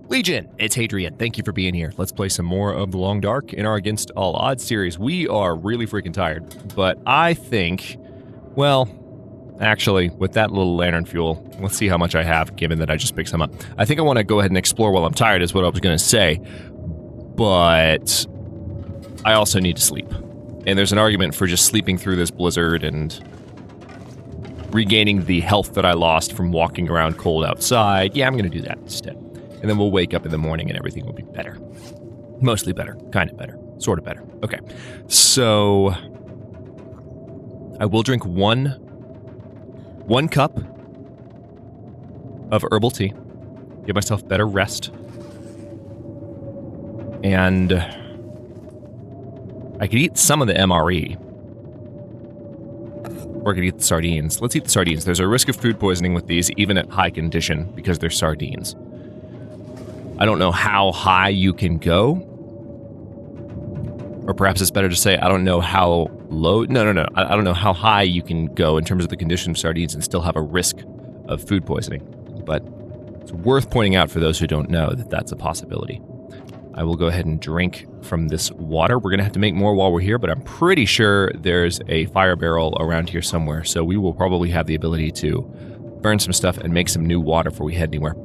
Legion, it's Hadrian. Thank you for being here. Let's play some more of The Long Dark in our Against All Odds series. We are really freaking tired, but I think, well, actually, with that little lantern fuel, let's see how much I have, given that I just picked some up. I think I want to go ahead and explore while I'm tired, is what I was going to say, but I also need to sleep. And there's an argument for just sleeping through this blizzard and regaining the health that I lost from walking around cold outside. Yeah, I'm going to do that instead. And then we'll wake up in the morning and everything will be better. Mostly better. Kind of better. Sort of better. Okay. So I will drink one cup of herbal tea. Give myself better rest. And I could eat some of the MRE. Or I could eat the sardines. Let's eat the sardines. There's a risk of food poisoning with these, even at high condition, because they're sardines. I don't know how high you can go. Or perhaps it's better to say, I don't know how low. No. I don't know how high you can go in terms of the condition of sardines and still have a risk of food poisoning. But it's worth pointing out for those who don't know that that's a possibility. I will go ahead and drink from this water. We're going to have to make more while we're here, but I'm pretty sure there's a fire barrel around here somewhere. So we will probably have the ability to burn some stuff and make some new water before we head anywhere.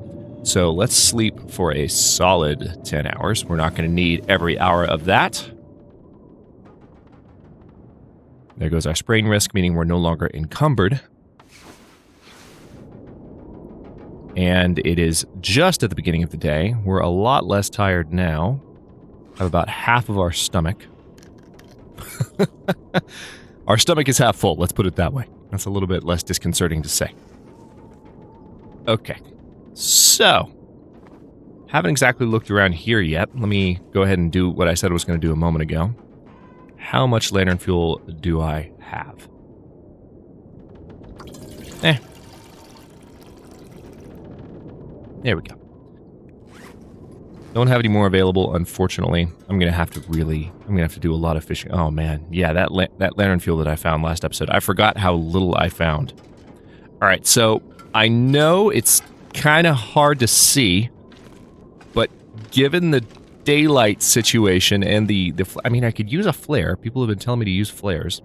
So let's sleep for a solid 10 hours. We're not going to need every hour of that. There goes our sprain risk, meaning we're no longer encumbered. And it is just at the beginning of the day. We're a lot less tired now. Have about half of our stomach. Our stomach is half full, let's put it that way. That's a little bit less disconcerting to say. Okay. So, haven't exactly looked around here yet. Let me go ahead and do what I said I was going to do a moment ago. How much lantern fuel do I have? There we go. Don't have any more available, unfortunately. I'm going to have to do a lot of fishing. Oh man, yeah, that lantern fuel that I found last episode. I forgot how little I found. All right, so I know it's kind of hard to see, but given the daylight situation and I mean, I could use a flare. People have been telling me to use flares.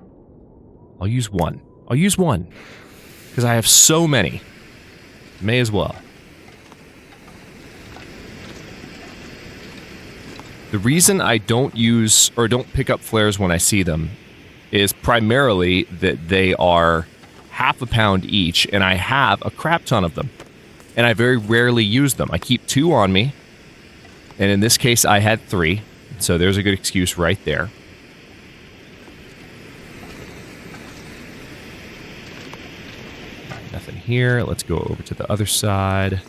I'll use one. Because I have so many. May as well. The reason I don't use or don't pick up flares when I see them is primarily that they are half a pound each, and I have a crap ton of them. And I very rarely use them. I keep 2 on me, and in this case I had 3, so there's a good excuse right there. Nothing here. Let's go over to the other side.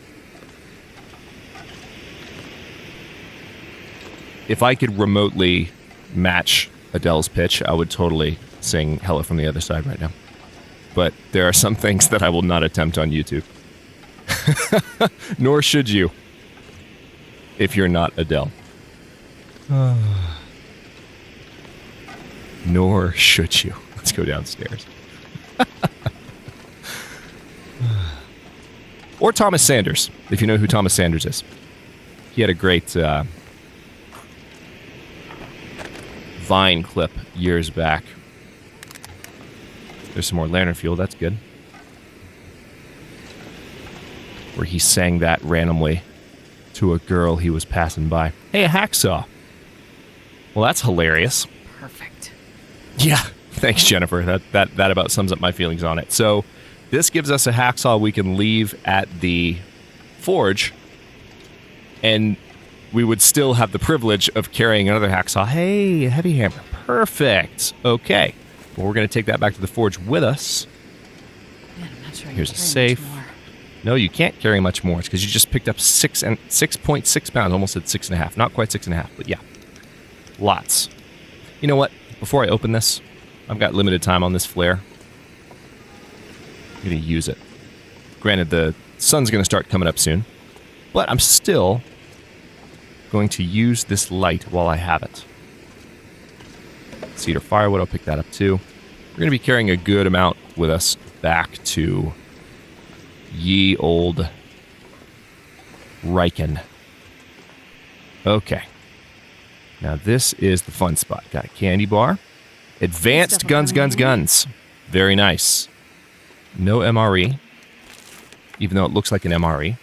If I could remotely match Adele's pitch, I would totally sing Hello from the Other Side right now. But there are some things that I will not attempt on YouTube. Nor should you, if you're not Adele. Nor should you. Let's go downstairs. Or Thomas Sanders, if you know who Thomas Sanders is. He had a great Vine clip years back. There's some more lantern fuel, that's good. Where he sang that randomly to a girl he was passing by. Hey, a hacksaw. Well, that's hilarious. Perfect. Yeah, thanks, Jennifer. That about sums up my feelings on it. So, this gives us a hacksaw we can leave at the forge, and we would still have the privilege of carrying another hacksaw. Hey, a heavy hammer. Perfect. Okay. Well, we're going to take that back to the forge with us. Man, I'm not sure I Here's can a carry safe. much more. No, you can't carry much more. It's because you just picked up 6.6 pounds. Almost said 6.5. Not quite 6.5, but yeah. Lots. You know what? Before I open this, I've got limited time on this flare. I'm going to use it. Granted, the sun's going to start coming up soon, but I'm still going to use this light while I have it. Cedar firewood, I'll pick that up too. We're going to be carrying a good amount with us back to ye old Riken. Okay. Now this is the fun spot. Got a candy bar. Advanced guns, guns, guns. Very nice. No MRE, even though it looks like an MRE.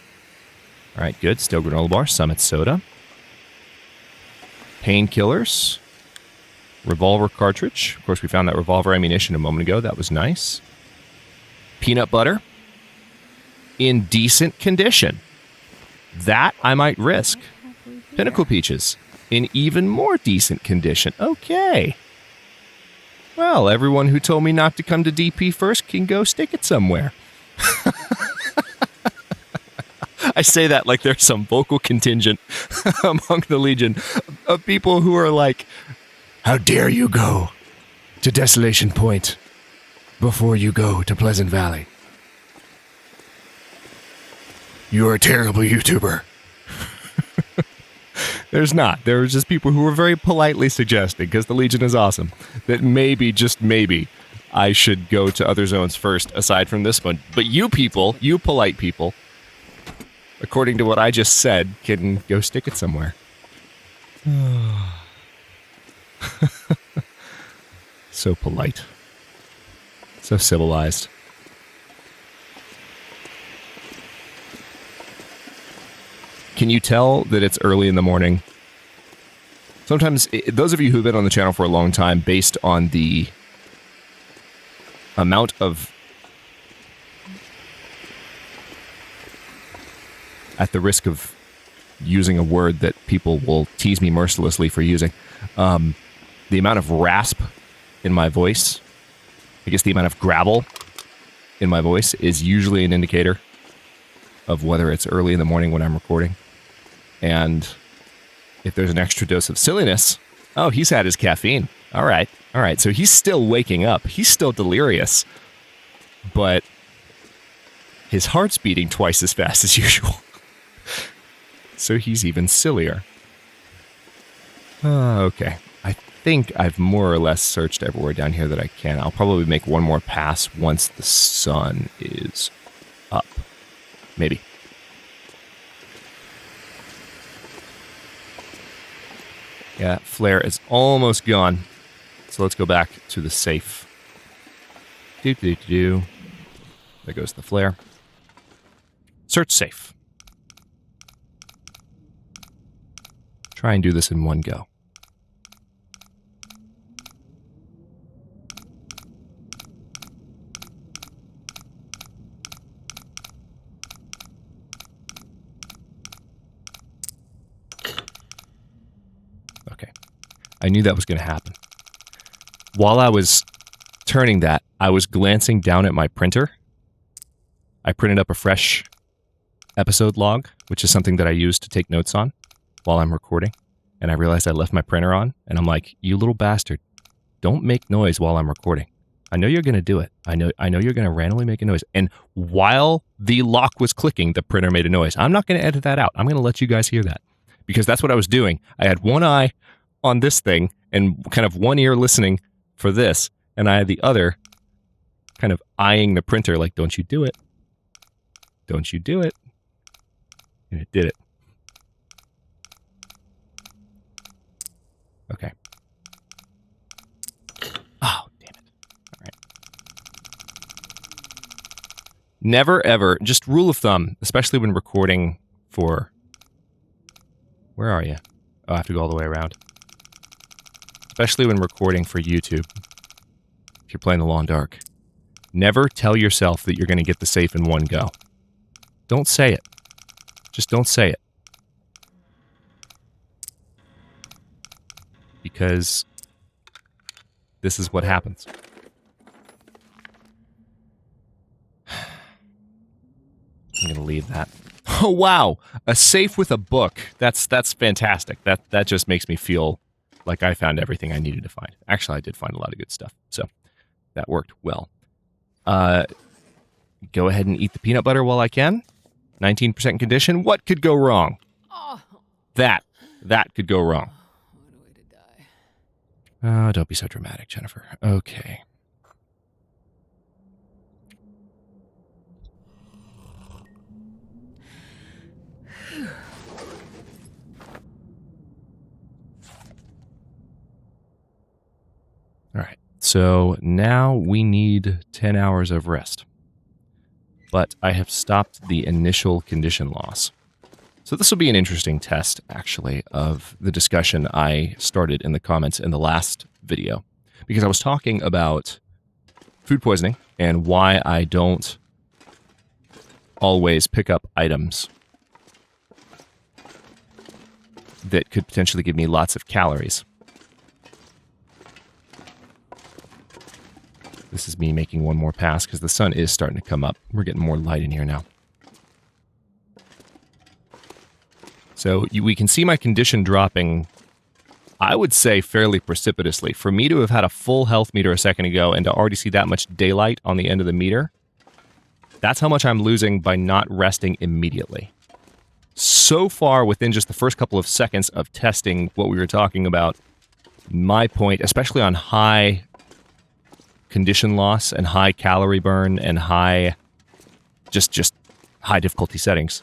All right, good. Still granola bar. Summit soda. Painkillers. Revolver cartridge. Of course, we found that revolver ammunition a moment ago. That was nice. Peanut butter. In decent condition. That I might risk. Pinnacle peaches. In even more decent condition. Okay. Well, everyone who told me not to come to DP first can go stick it somewhere. I say that like there's some vocal contingent among the Legion of people who are like, how dare you go to Desolation Point before you go to Pleasant Valley? You're a terrible YouTuber. There's not. There was just people who were very politely suggesting, because the Legion is awesome, that maybe, just maybe, I should go to other zones first, aside from this one. But you people, you polite people, according to what I just said, can go stick it somewhere. So polite. So civilized. Can you tell that it's early in the morning? Sometimes, those of you who've been on the channel for a long time, based on the amount of, at the risk of using a word that people will tease me mercilessly for using, the amount of rasp in my voice, I guess the amount of gravel in my voice is usually an indicator of whether it's early in the morning when I'm recording. And if there's an extra dose of silliness, oh, he's had his caffeine. All right. All right. So he's still waking up. He's still delirious. But his heart's beating twice as fast as usual. So he's even sillier. Okay. I think I've more or less searched everywhere down here that I can. I'll probably make one more pass once the sun is up. Maybe. Yeah, that flare is almost gone. So let's go back to the safe. There goes the flare. Search safe. Try and do this in one go. Okay. I knew that was going to happen. While I was turning that, I was glancing down at my printer. I printed up a fresh episode log, which is something that I use to take notes on while I'm recording. And I realized I left my printer on, and I'm like, you little bastard, don't make noise while I'm recording. I know you're going to do it. I know you're going to randomly make a noise. And while the lock was clicking, the printer made a noise. I'm not going to edit that out. I'm going to let you guys hear that, because that's what I was doing. I had one eye on this thing and kind of one ear listening for this, and I had the other kind of eyeing the printer like, don't you do it. Don't you do it. And it did it. Okay. Oh, damn it. All right. Never, ever, just rule of thumb, especially when recording for... Where are you? Oh, I have to go all the way around. Especially when recording for YouTube. If you're playing the Long Dark. Never tell yourself that you're going to get the safe in one go. Don't say it. Just don't say it. Because this is what happens. I'm going to leave that. Oh, wow. A safe with a book. That's fantastic. That just makes me feel like I found everything I needed to find. Actually, I did find a lot of good stuff. So that worked well. Go ahead and eat the peanut butter while I can. 19% condition. What could go wrong? Oh. That could go wrong. What a way to die. Oh, don't be so dramatic, Jennifer. Okay. So now we need 10 hours of rest. But I have stopped the initial condition loss. So this will be an interesting test, actually, of the discussion I started in the comments in the last video. Because I was talking about food poisoning and why I don't always pick up items that could potentially give me lots of calories. This is me making one more pass because the sun is starting to come up. We're getting more light in here now. So we can see my condition dropping, I would say, fairly precipitously. For me to have had a full health meter a second ago and to already see that much daylight on the end of the meter, that's how much I'm losing by not resting immediately. So far, within just the first couple of seconds of testing what we were talking about, my point, especially on high condition loss and high calorie burn and high, just high difficulty settings.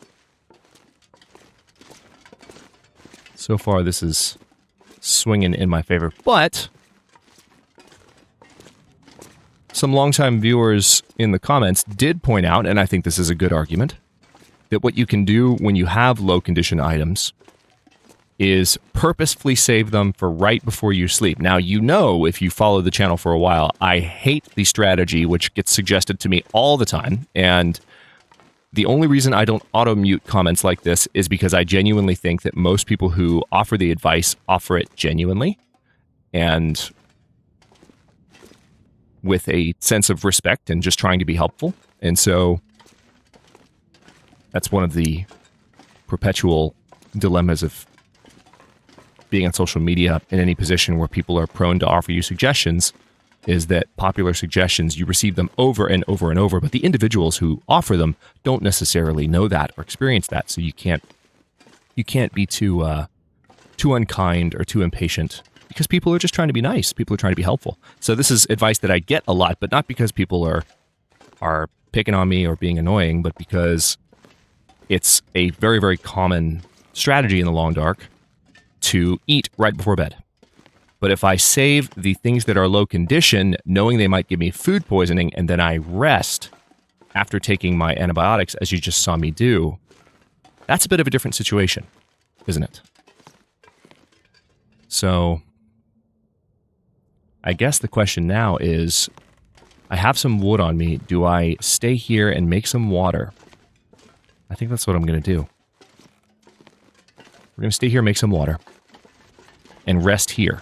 So far, this is swinging in my favor, but some longtime viewers in the comments did point out, and I think this is a good argument, that what you can do when you have low condition items is purposefully save them for right before you sleep. Now, you know, if you follow the channel for a while, I hate the strategy which gets suggested to me all the time, and the only reason I don't auto-mute comments like this is because I genuinely think that most people who offer the advice offer it genuinely and with a sense of respect and just trying to be helpful. And so that's one of the perpetual dilemmas of being on social media in any position where people are prone to offer you suggestions, is that popular suggestions, you receive them over and over and over, but the individuals who offer them don't necessarily know that or experience that, so you can't be too unkind or too impatient, because people are just trying to be nice. People are trying to be helpful. So this is advice that I get a lot, but not because people are picking on me or being annoying, but because it's a very, very common strategy in the long dark to eat right before bed. But if I save the things that are low condition, knowing they might give me food poisoning, and then I rest after taking my antibiotics, as you just saw me do, that's a bit of a different situation, isn't it? So I guess the question now is, I have some wood on me. Do I stay here and make some water? I think that's what I'm going to do. We're going to stay here, make some water, and rest here.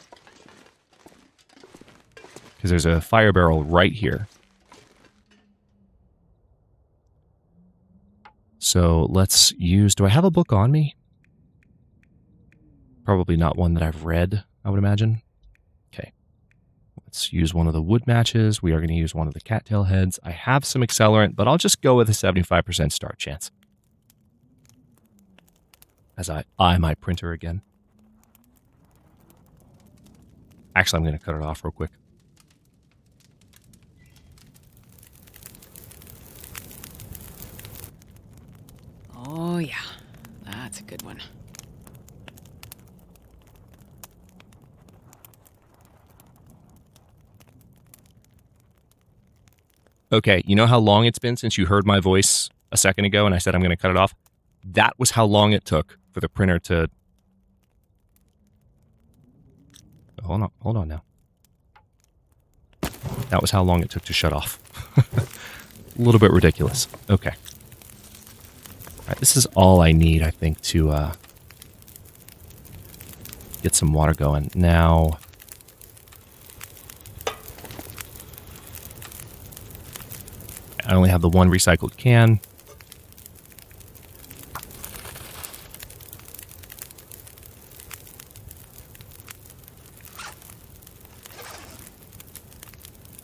Because there's a fire barrel right here. So let's use... Do I have a book on me? Probably not one that I've read, I would imagine. Okay. Let's use one of the wood matches. We are going to use one of the cattail heads. I have some accelerant, but I'll just go with a 75% start chance. As I eye my printer again. Actually, I'm going to cut it off real quick. Oh, yeah. That's a good one. Okay, you know how long it's been since you heard my voice a second ago and I said I'm going to cut it off? That was how long it took for the printer to... Hold on now. That was how long it took to shut off. A little bit ridiculous. Okay. All right, this is all I need, I think, to get some water going. Now... I only have the one recycled can.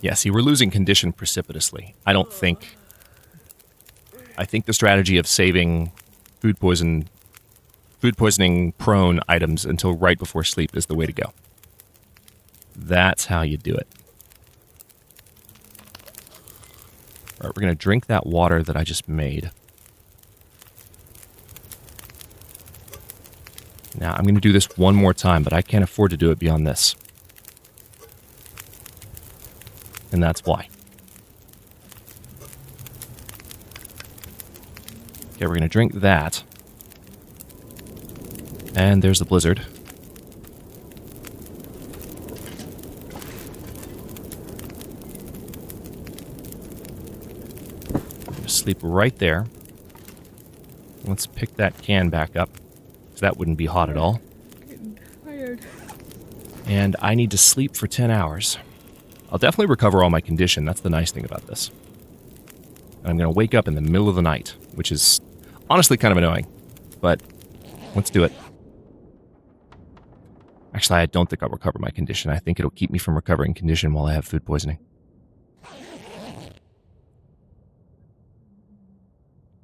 Yeah, see, we're losing condition precipitously. I think the strategy of saving food poisoning prone items until right before sleep is the way to go. That's how you do it. All right, we're going to drink that water that I just made. Now, I'm going to do this one more time, but I can't afford to do it beyond this. And that's why. Okay, we're going to drink that. And there's the blizzard. I'm going to sleep right there. Let's pick that can back up, because that wouldn't be hot at all. I'm tired. And I need to sleep for 10 hours. I'll definitely recover all my condition. That's the nice thing about this. And I'm going to wake up in the middle of the night, which is honestly kind of annoying. But let's do it. Actually, I don't think I'll recover my condition. I think it'll keep me from recovering condition while I have food poisoning.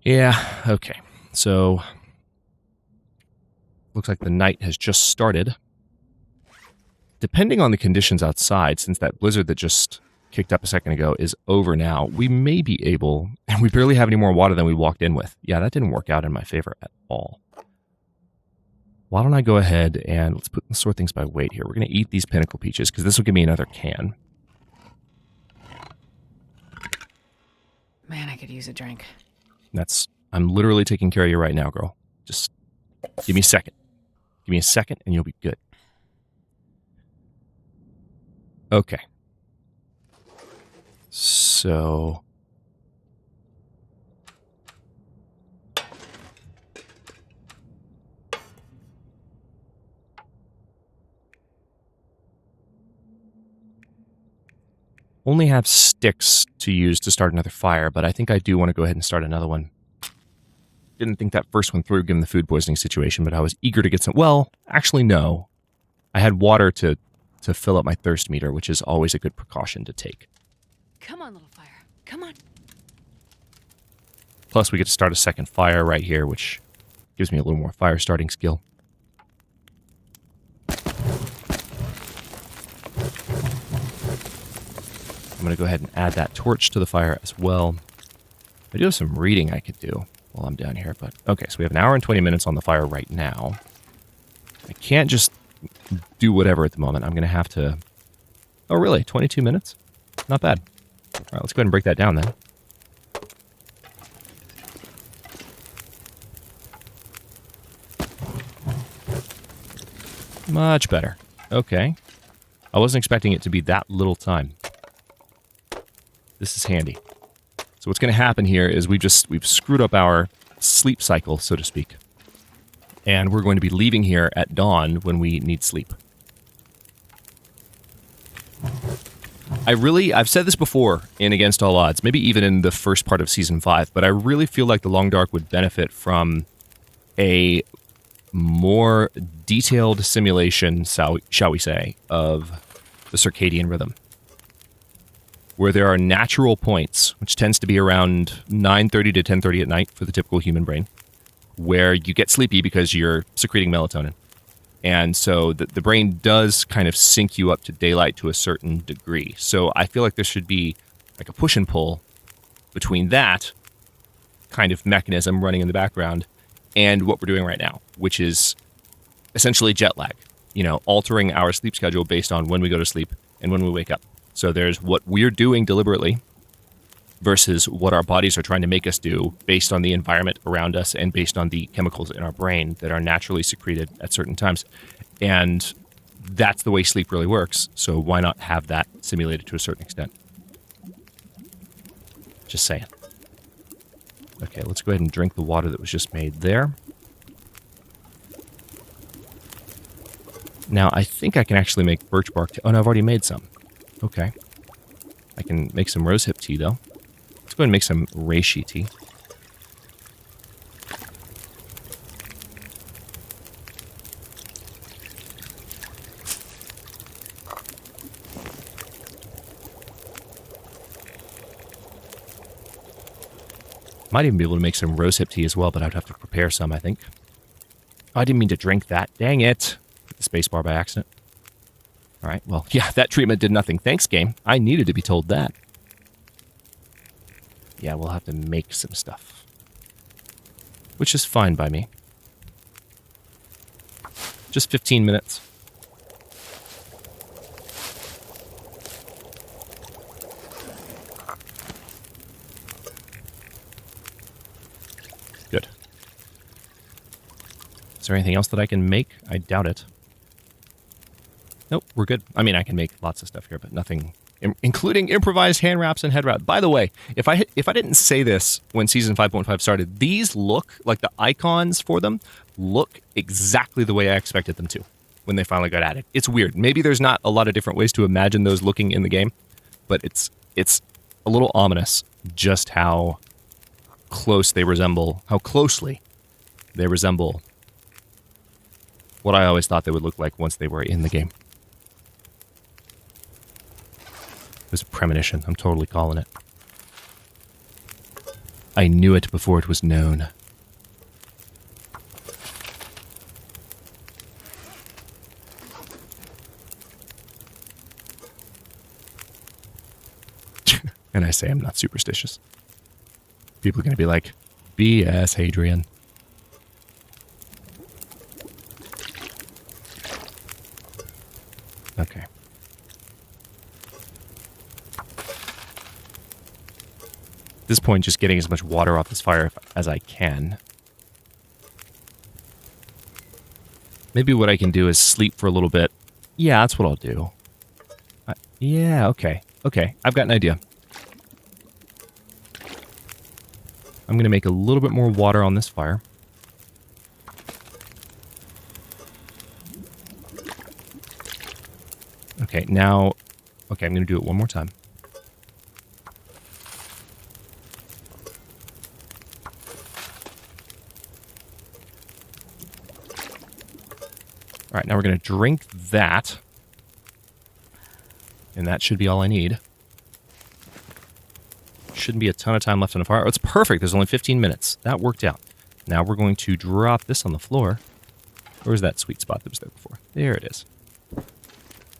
Yeah, okay. So, looks like the night has just started. Depending on the conditions outside, since that blizzard that just kicked up a second ago is over now, we may be able, and we barely have any more water than we walked in with. Yeah, that didn't work out in my favor at all. Why don't I go ahead and let's sort things by weight here. We're going to eat these pinnacle peaches because this will give me another can. Man, I could use a drink. I'm literally taking care of you right now, girl. Just give me a second. Give me a second and you'll be good. Okay. So... only have sticks to use to start another fire, but I think I do want to go ahead and start another one. Didn't think that first one through given the food poisoning situation, but I was eager to get some... Well, actually, no. I had water to fill up my thirst meter, which is always a good precaution to take. Come on, little fire. Come on. Plus, we get to start a second fire right here, which gives me a little more fire starting skill. I'm going to go ahead and add that torch to the fire as well. I do have some reading I could do while I'm down here, but... Okay, so we have an hour and 20 minutes on the fire right now. I can't just do whatever at the moment. I'm going to have to... Oh, really? 22 minutes? Not bad. All right, let's go ahead and break that down then. Much better. Okay. I wasn't expecting it to be that little time. This is handy. So what's going to happen here is we've screwed up our sleep cycle, so to speak. And we're going to be leaving here at dawn when we need sleep. I've said this before in Against All Odds, maybe even in the first part of Season 5, but I really feel like the Long Dark would benefit from a more detailed simulation, shall we say, of the circadian rhythm. Where there are natural points, which tends to be around 9:30 to 10:30 at night for the typical human brain, where you get sleepy because you're secreting melatonin. And so the brain does kind of sync you up to daylight to a certain degree. So I feel like there should be like a push and pull between that kind of mechanism running in the background and what we're doing right now, which is essentially jet lag, altering our sleep schedule based on when we go to sleep and when we wake up. So there's what we're doing deliberately versus what our bodies are trying to make us do based on the environment around us and based on the chemicals in our brain that are naturally secreted at certain times. And that's the way sleep really works. So why not have that simulated to a certain extent? Just saying. Okay, let's go ahead and drink the water that was just made there. Now, I think I can actually make birch bark tea. Oh, no, I've already made some. Okay. I can make some rosehip tea, though. Let's go ahead and make some reishi tea. Might even be able to make some rosehip tea as well, but I'd have to prepare some, I think. Oh, I didn't mean to drink that. Dang it. Hit the spacebar by accident. All right, well, yeah, that treatment did nothing. Thanks, game. I needed to be told that. Yeah, we'll have to make some stuff. Which is fine by me. Just 15 minutes. Is there anything else that I can make? I doubt it. Nope, we're good. I mean, I can make lots of stuff here, but nothing, including improvised hand wraps and head wraps. By the way, if I didn't say this when Season 5.5 started, these look, like the icons for them, look exactly the way I expected them to when they finally got added. It's weird. Maybe there's not a lot of different ways to imagine those looking in the game, but it's a little ominous just how closely they resemble what I always thought they would look like once they were in the game. It was a premonition. I'm totally calling it. I knew it before it was known. And I say I'm not superstitious. People are going to be like, BS, Hadrian. Okay. At this point, just getting as much water off this fire as I can. Maybe what I can do is sleep for a little bit. Yeah, that's what I'll do. Yeah, okay. Okay, I've got an idea. I'm going to make a little bit more water on this fire. Okay, now... Okay, I'm going to do it one more time. Alright, now we're going to drink that. And that should be all I need. Shouldn't be a ton of time left on the fire. Oh, it's perfect. There's only 15 minutes. That worked out. Now we're going to drop this on the floor. Where's that sweet spot that was there before? There it is.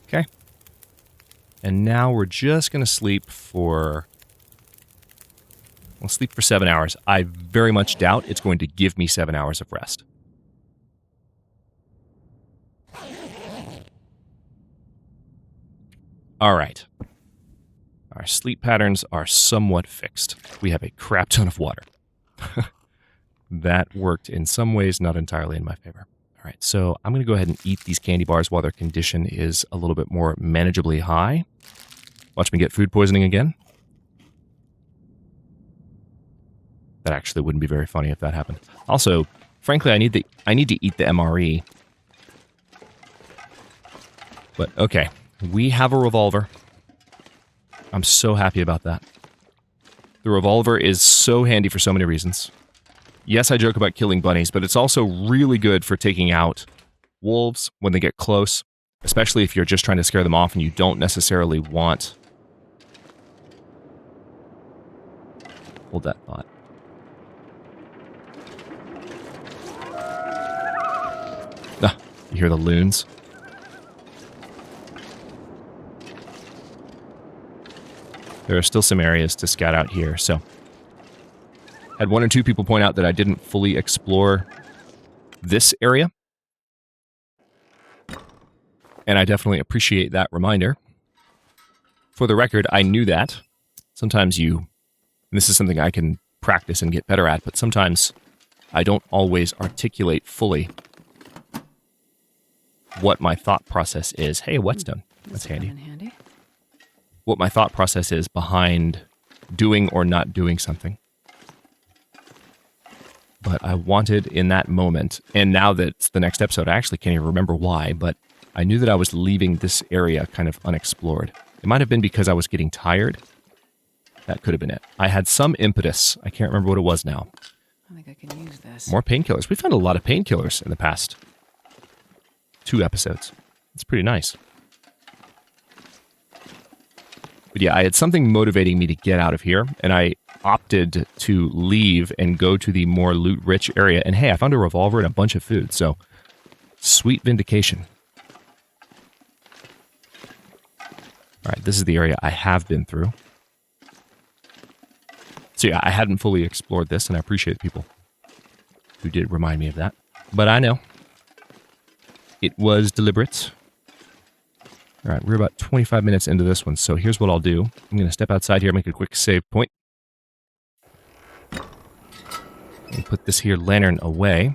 Okay. And now we're just going to sleep for... We'll sleep for 7 hours. I very much doubt it's going to give me 7 hours of rest. All right. Our sleep patterns are somewhat fixed. We have a crap ton of water. That worked in some ways, not entirely in my favor. All right, so I'm going to go ahead and eat these candy bars while their condition is a little bit more manageably high. Watch me get food poisoning again. That actually wouldn't be very funny if that happened. Also, frankly, I need to eat the MRE. But okay, we have a revolver. I'm so happy about that. The revolver is so handy for so many reasons. Yes, I joke about killing bunnies, but it's also really good for taking out wolves when they get close, especially if you're just trying to scare them off and you don't necessarily want... Hold that thought. Ah, you hear the loons? There are still some areas to scout out here, so... Had one or two people point out that I didn't fully explore this area. And I definitely appreciate that reminder. For the record, I knew that. Sometimes and this is something I can practice and get better at, but sometimes I don't always articulate fully what my thought process is. Hey, a whetstone. That's handy. What my thought process is behind doing or not doing something. But I wanted in that moment, and now that it's the next episode, I actually can't even remember why, but I knew that I was leaving this area kind of unexplored. It might have been because I was getting tired. That could have been it. I had some impetus. I can't remember what it was now. I think I can use this. More painkillers. We found a lot of painkillers in the past 2 episodes. It's pretty nice. But yeah, I had something motivating me to get out of here, and I opted to leave and go to the more loot-rich area. And hey, I found a revolver and a bunch of food, so sweet vindication. All right, this is the area I have been through. So yeah, I hadn't fully explored this, and I appreciate people who did remind me of that. But I know it was deliberate. All right, we're about 25 minutes into this one, so here's what I'll do. I'm going to step outside here, make a quick save point. And put this here lantern away.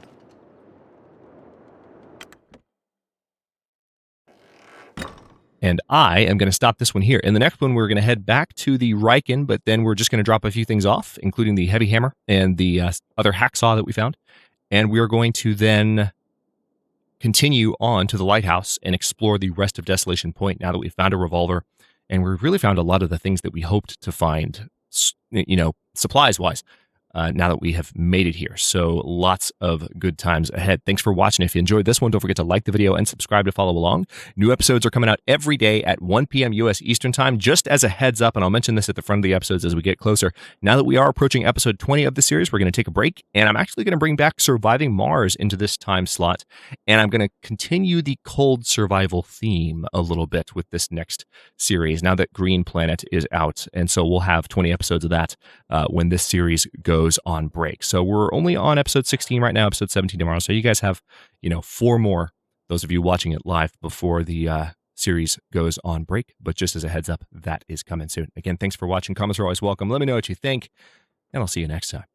And I am going to stop this one here. In the next one, we're going to head back to the Riken, but then we're just going to drop a few things off, including the heavy hammer and the other hacksaw that we found. And we are going to then continue on to the lighthouse and explore the rest of Desolation Point now that we've found a revolver. And we've really found a lot of the things that we hoped to find, supplies-wise. Now that we have made it here. So lots of good times ahead. Thanks for watching. If you enjoyed this one, don't forget to like the video and subscribe to follow along. New episodes are coming out every day at 1 p.m. U.S. Eastern Time. Just as a heads up, and I'll mention this at the front of the episodes as we get closer, now that we are approaching episode 20 of the series, we're going to take a break, and I'm actually going to bring back Surviving Mars into this time slot, and I'm going to continue the cold survival theme a little bit with this next series, now that Green Planet is out. And so we'll have 20 episodes of that when this series goes on break. So we're only on episode 16 right now, episode 17 tomorrow. So you guys have, 4 more, those of you watching it live, before the series goes on break. But just as a heads up, that is coming soon. Again, thanks for watching. Comments are always welcome. Let me know what you think, and I'll see you next time.